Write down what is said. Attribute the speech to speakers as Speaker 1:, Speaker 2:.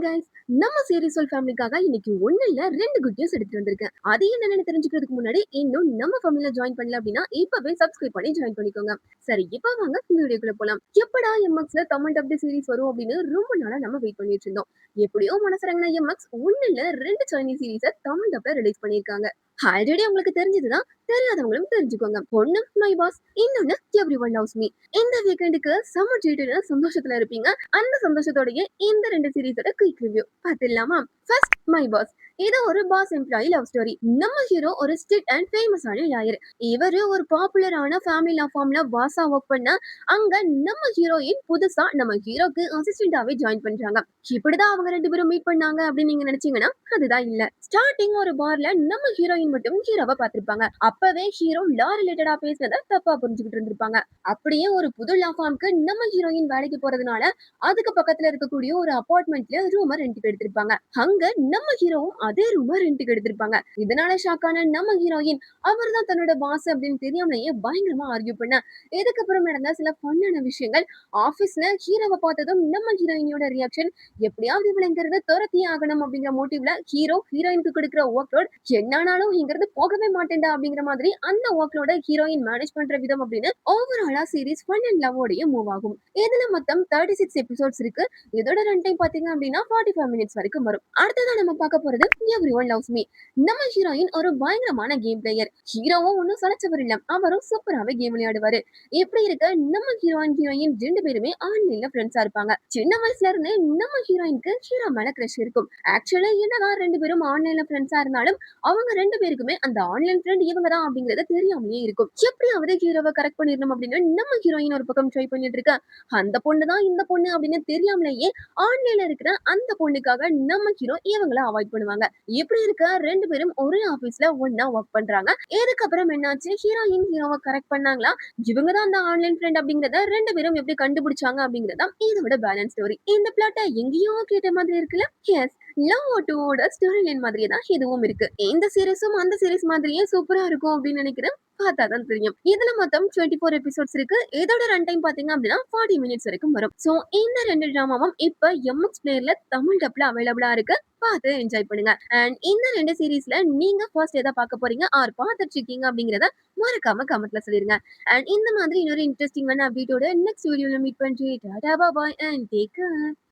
Speaker 1: Guys, நம்ம series ஃபேமிலிக்காக இன்னைக்கு ஒண்ணு இல்ல 2 குட் நியூஸ் எடுத்துட்டு வந்திருக்கேன். அது என்னன்னு தெரிஞ்சுக்கிறதுக்கு முன்னாடி இன்னும் நம்ம ஃபேமிலில ஜாயின் பண்ணல அப்படின்னா இப்பவே சப்ஸ்கிரைப் பண்ணி ஜாயின் பண்ணிக்கோங்க. சரி, இப்போ வாங்க வீடியோக்குள்ள போலாம். எப்படா எம்எக்ஸ்ல தமிழ் டப்டு சீரிஸ் வரும் அப்படின்னு ரொம்ப நாளா நம்ம வெயிட் பண்ணிட்டு இருந்தோம். எப்படியோ மனசரங்கன எம்எக்ஸ் ஒண்ணு இல்ல 2 சைனீஸ் சீரிஸை தமிழ் டப்ல ரிலீஸ் பண்ணிருக்காங்க. ஆல்ரெடி உங்களுக்கு தெரிஞ்சதுதான், தெரியாதவங்களும் தெரிஞ்சுக்கோங்க. ஒன்னு மை பாஸ், இன்னொன்னு எவ்ரி ஒன் லவ்ஸ் மீ. இந்த வீக்கெண்டுக்கு செம்ம ட்ரீட்னு சந்தோஷத்துல இருப்பீங்க. அந்த சந்தோஷத்தோடயே இந்த 2 சீரிஸோட குயிக் ரிவ்யூ பார்த்துடலாமா? First my boss. இது ஒரு பாஸ் எம்ப்ளாயி லவ் ஸ்டோரி. நம்ம ஹீரோ ஒரு ஸ்ட்ரிக்ட் அண்ட் ஃபேமஸான லாயர். இவரு ஒரு பாப்புலரான ஃபேமிலி லா ஃபார்ம்ல பாஸா ஒர்க் பண்ண அங்க நம்ம ஹீரோயின் புதுசா நம்ம ஹீரோக்கு அசிஸ்டண்டாவே ஜாயின் பண்றாங்க. இப்படிதான் அவங்க 2 பேரும் மீட் பண்ணாங்க அப்படின்னு நீங்க நினைச்சீங்கன்னா அதுதான் இல்ல. ஸ்டார்டிங் ஒரு பார்ல நம்ம ஹீரோயின் மட்டும் ஹீரோவை பார்த்திருப்பாங்க. அப்பவே ஹீரோ லா ரிலேட்டடா பேசுனதை தப்பா புரிஞ்சுக்கிட்டு இருந்திருப்பாங்க. அப்படியே ஒரு புது லா ஃபார்ம்க்கு நம்ம ஹீரோயின் வேலைக்கு போறதுனால அதுக்கு பக்கத்துல இருக்கக்கூடிய ஒரு அபார்ட்மெண்ட்ல ரூம ரெண்டுக்கு எடுத்திருப்பாங்க. அங்க நம்ம ஹீரோவும் அதே ரூம ரெண்டுக்கு எடுத்திருப்பாங்க. இதனால ஷாக்கான நம்ம ஹீரோயின் அவர்தான் தன்னோட பாஸ் அப்படின்னு தெரியாமலேயே பயங்கரமா ஆர்கியூ பண்ண. இதுக்கப்புறம் நடந்த சில ஃபன்னான விஷயங்கள். ஆபீஸ்ல ஹீரோவை பார்த்ததும் நம்ம ஹீரோயினோட ரியாக்ஷன், எப்படியாவது இவளைங்கிறது துரத்தியே ஆகணும் அப்படிங்கிற மோட்டிவ்ல ஹீரோ ஹீரோயினுக்கு கொடுக்கிற ஒர்க் லோட், என்னானாலும் இங்கிருந்து போகவே மாட்டேன்டா அப்படிங்கிற மாதிரி அந்த ஒர்க் லோட ஹீரோயின் மேனேஜ் பண்ற விதம் அப்படின்னு ஓவராலா சீரிஸ் ஃபன் அண்ட் லவ்வோடய மூவ் ஆகும். இதுல மொத்தம் 36 எபிசோட்ஸ் இருக்கு. இதோட ரன் டைம் பாத்தீங்க அப்படின்னா 45 மினிட்ஸ் வரைக்கும் வரும். அடுத்ததா நம்ம பார்க்க போறது எவ்ரி ஒன் லவ்ஸ் மீ. நம்ம ஹீரோயின் ஒரு பயங்கரமான கேம் பிளேயர். ஹீரோவும் ஒன்னும் சலைச்சவர் இல்ல, அவரும் சூப்பராகவே கேம் விளையாடுவாரு. எப்படி இருக்க நம்ம ஹீரோயின் 2 பேருமே ஆன்லைன்ல ஃப்ரெண்ட்ஸா இருப்பாங்க. சின்ன வயசுல இருந்தே நம்ம ஹீரோயினுக்கு ஹீரோ மேல கிரஷ் இருக்கும். ஆக்சுவலா என்னதான் 2 பேரும் ஆன்லைன்ல ஃப்ரெண்ட்ஸா இருந்தாலும் அவங்க 2 பேருக்குமே அந்த ஆன்லைன் ஃப்ரெண்ட் இவங்க தான் அப்படிங்கறது தெரியாமலே இருக்கும். எப்படியாவது ஹீரோவை கரெக்ட் பண்ணிடணும் அப்படின்னு நம்ம ஹீரோயின் ஒரு பக்கம் ட்ரை பண்ணிட்டு இருக்க, அந்த பொண்ணு தான் இந்த பொண்ணு அப்படின்னு தெரியாமலேயே ஆன்லைன்ல இருக்கிற அந்த பொண்ணுக்காக நம்ம ஹீரோ இவங்கள அவாய்ட் பண்ணுவாங்க. இப்படி இருக்க 2 பேரும் ஒரே ஆபீஸ்ல ஒன்னா ஒர்க் பண்றாங்க. இதுக்கப்புறம் என்னாச்சு, ஹீரோயின் ஹீரோவை கரெக்ட் பண்ணாங்களா, இவங்க தான் அந்த ஆன்லைன் ஃப்ரெண்ட் அப்படிங்கறத 2 பேரும் எப்படி கண்டுபிடிச்சாங்க அப்படிங்கறத இதோட பேலன்ஸ் ஸ்டோரி. இந்த பிளாட்டை எங்கேயோ கேட்ட மாதிரி இருக்குல்ல? எஸ், லவ் ஓட ஸ்டோரி லைன் மாதிரியே தான் இதுவும் இருக்கு. இந்த சீரிஸும் அந்த சீரிஸ் மாதிரியே சூப்பரா இருக்கும் அப்படின்னு நினைக்கிறேன். பார்த்தாதான் தெரியும். இதுல மொத்தம் 24 எபிசோட்ஸ் இருக்கு. இதோட ரன் டைம் பாத்தீங்க அப்படின்னா 40 மினிட்ஸ் வரைக்கும் வரும். சோ இந்த 2 டிராமாவும் இப்ப எம்எக்ஸ் பிளேயர்ல தமிழ் டப்ல அவைலபிளா இருக்கு. பார்த்து என்ஜாய் பண்ணுங்க. அண்ட் இந்த 2 சீரிஸ்ல நீங்க ஃபர்ஸ்ட் எதை பார்க்க போறீங்க ஆர் பார்த்துட்டு இருக்கீங்க அப்படிங்கறத மறக்காம கமெண்ட்ல சொல்லிருங்க. அண்ட் இந்த மாதிரி இன்னொரு இன்ட்ரெஸ்டிங்கான அப்டேட்டோட நெக்ஸ்ட் வீடியோல மீட் பண்றேன். டாடா பாய் அண்ட் டேக் கேர்.